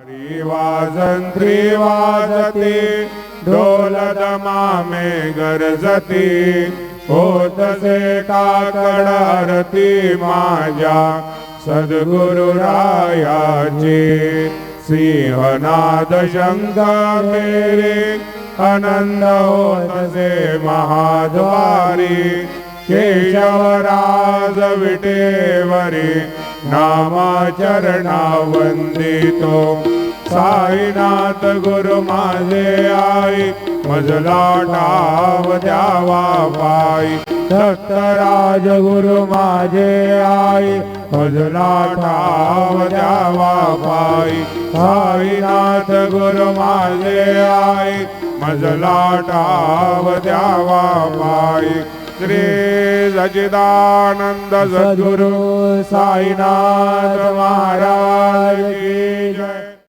वाजंत्री वाजते ढोल दमामे गरजती होतसे काकड आरती माझ्या सद्गुरुरायाची सिंहनाद शंख मेरे आनंद होतसे महाद्वारी केशवराज विटेवरी नामाचरणा वंदितो साईनाथ गुरु माझे आई मजला ठाव द्यावा पाई दत्तराज गुरु माझे आई मजला ठाव द्यावा पाई साईनाथ गुरु माझे आई मजला ठाव द्यावा पाई श्री सच्चिदानंद सद्गुरु साईनाथ महाराज की जय।